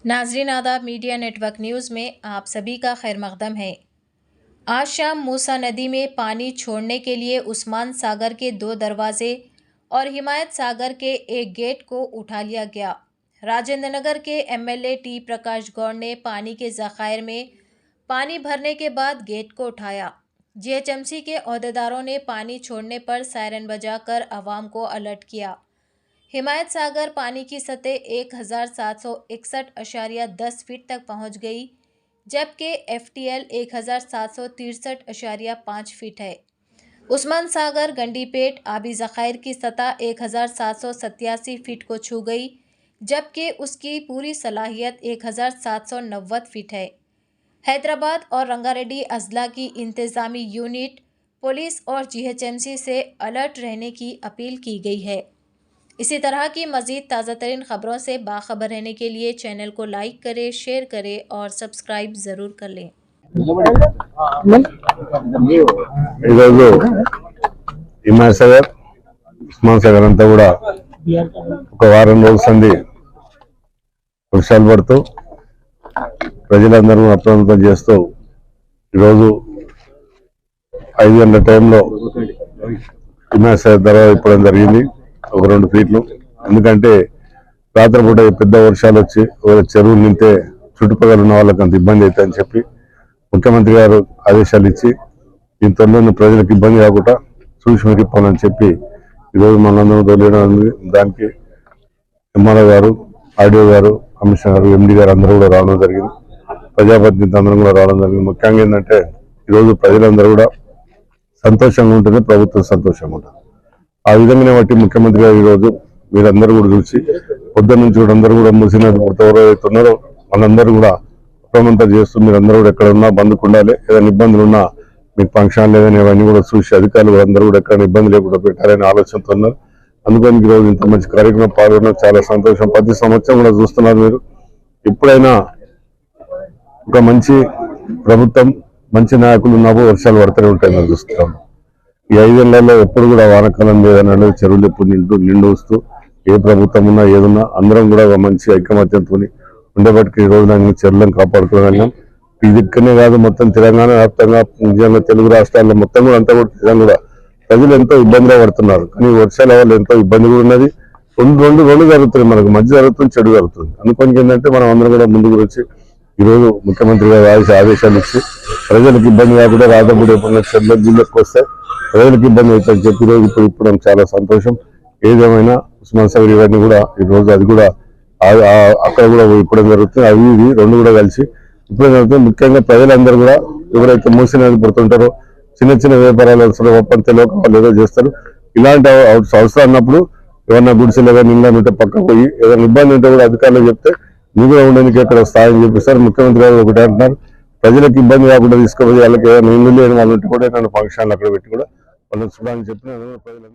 नाजरीन आदाब, media network news में आप सभी का खैर मकदम है। आज शाम मूसा नदी में पानी छोड़ने के लिए उस्मान सागर के 2 दरवाजे और हिमायत सागर के एक गेट को उठा लिया गया। राजेंद्र नगर के एमएलए टी प्रकाश गौड़ ने पानी के ज़खायर में पानी भरने के बाद गेट को उठाया। जीएचएमसी के अहदेदारों ने पानी छोड़ने पर सायरन बजाकर आवाम को अलर्ट किया। हिमायत सागर पानी की सतह 1761.10 फीट तक पहुंच गई, जबकि एफटीएल 1763.5 फीट है। उस्मान सागर गंडीपेट आबी ज़खायर की सतह 1787 फीट को छू गई, जबकि उसकी पूरी सलाहियत 1790 फीट है। हैदराबाद और रंगारेड्डी अजला की इंतज़ामी यूनिट, पुलिस और जीएचएमसी से अलर्ट रहने की अपील की गई है। इसी तरह की मज़ीद ताज़ा तरीन ख़बरों से बाखबर रहने के लिए चैनल को लाइक करें, शेयर करें और सब्सक्राइब ज़रूर कर लें। हिमायत सागर उस्मान सागर अंతా కూడా ఒక వారం రోజుల సంది వర్షాలు పడుతూ ప్రజలందరూ అప్రమత్తం చేస్తూ ఈరోజు 5 గంటల టైంలో హిమాయత్ సాగర్ దర్వాజా ఇప్పడం జరిగింది ఒక 2 ఫీట్లు. ఎందుకంటే రాత్రిపూట పెద్ద వర్షాలు వచ్చి చెరువులు నింటే చుట్టుపక్కల ఉన్న వాళ్ళకి అంత ఇబ్బంది అవుతుందని చెప్పి ముఖ్యమంత్రి గారు ఆదేశాలు ఇచ్చి దీని త్వరలో ప్రజలకు ఇబ్బంది కాకుండా చూసి మెరిగిపోవాలని చెప్పి ఈరోజు మనందరం తోలేయడం. దానికి ఎంఆర్ఓ గారు, ఆర్డీఓ గారు, కమిషనర్ గారు, ఎండీ గారు అందరూ కూడా రావడం జరిగింది. ప్రజాప్రతినిధులు అందరం కూడా రావడం జరిగింది. ముఖ్యంగా ఏంటంటే ఈరోజు ప్రజలందరూ కూడా సంతోషంగా ఉంటుంది, ప్రభుత్వం సంతోషంగా ఉంటుంది. ఆ విధంగానే బట్టి ముఖ్యమంత్రి గారు ఈరోజు మీరందరూ కూడా చూసి పొద్దున్న నుంచి కూడా అందరూ కూడా మూసినది ఎవరైతే ఉన్నారో వాళ్ళందరూ కూడా అప్రమత్తం చేస్తూ మీరందరూ కూడా ఎక్కడ ఉన్నా బంధుకు ఉండాలి, ఏదైనా ఇబ్బందులు ఉన్నా మీకు ఫంక్షన్ లేదని అవన్నీ కూడా చూసి అధికారులు అందరూ కూడా ఎక్కడ ఇబ్బంది లేకుండా పెట్టారనే ఆలోచనతో ఉన్నారు. అందుకని ఈరోజు ఇంత మంచి కార్యక్రమం పాల్గొనడం చాలా సంతోషం. ప్రతి సంవత్సరం కూడా చూస్తున్నారు మీరు. ఎప్పుడైనా ఒక మంచి ప్రభుత్వం, మంచి నాయకులు ఉన్నప్పుడు వర్షాలు పడుతూనే ఉంటాయి మనం చూస్తున్నాం. ఈ 5 ఏళ్లలో ఎప్పుడు కూడా వానకాలం లేదన్నాడు, చెరువులు ఎప్పుడు నిండు వస్తూ ఏ ప్రభుత్వం ఉన్నా ఏదున్నా అందరం కూడా ఒక మంచి ఐకమత్యంతో ఉండేపటికి ఈ రోజు చెరువులను కాపాడుకోగలిగాం. ఇది ఇక్కడనే కాదు, మొత్తం తెలంగాణ వ్యాప్తంగా, నిజంగా తెలుగు రాష్ట్రాల్లో మొత్తం కూడా అంతా కూడా నిజంగా కూడా ప్రజలు ఎంతో ఇబ్బందిగా పడుతున్నారు. కానీ వర్షాల వల్ల ఎంతో ఇబ్బంది కూడా ఉన్నది. రెండు జరుగుతుంది, మనకు మంచి జరుగుతుంది, చెడు జరుగుతుంది. అందుకని ఏంటంటే మనం అందరం కూడా ముందు గురించి ఈరోజు ముఖ్యమంత్రి గారు ఆదేశాలు ఇచ్చి ప్రజలకు ఇబ్బంది కాకుండా రాతపూడి ఎప్పుడున్న చెరువుల జిల్లాకు వస్తే ప్రజలకు ఇబ్బంది అవుతుందని చెప్పి ఈరోజు ఇప్పుడు చాలా సంతోషం. ఏదేమైనా ఉస్మాన్ సాగర్ ఇవన్నీ కూడా ఈరోజు అది కూడా అక్కడ కూడా ఇప్పడం జరుగుతుంది. అవి ఇవి రెండు కూడా కలిసి ఇప్పుడే జరుగుతుంది. ముఖ్యంగా ప్రజలందరూ కూడా ఎవరైతే మూసినది పడుతుంటారో చిన్న చిన్న వ్యాపారాలు ఒప్పంత తెలియక వాళ్ళు ఏదో చేస్తారు. ఇలాంటి అవసరం అన్నప్పుడు ఏమన్నా గుడిసెలు ఏదైనా నిండా ఉంటే పక్కకు పోయి ఏదైనా ఇబ్బంది ఉంటే కూడా అధికారులు చెప్తే మీరు ఉండడానికి అక్కడ స్థాయి చెప్పిస్తారు. ముఖ్యమంత్రి గారు ఒకటి అంటున్నారు, ప్రజలకు ఇబ్బంది కాకుండా తీసుకుపోయి వాళ్ళకి ఏదైనా ఇల్లు లేని వాళ్ళు ఉంటే కూడా ఏదైనా ఫంక్షన్లు అక్కడ పెట్టి కూడా వాళ్ళని చూడాలని చెప్పిన ప్రజలందరూ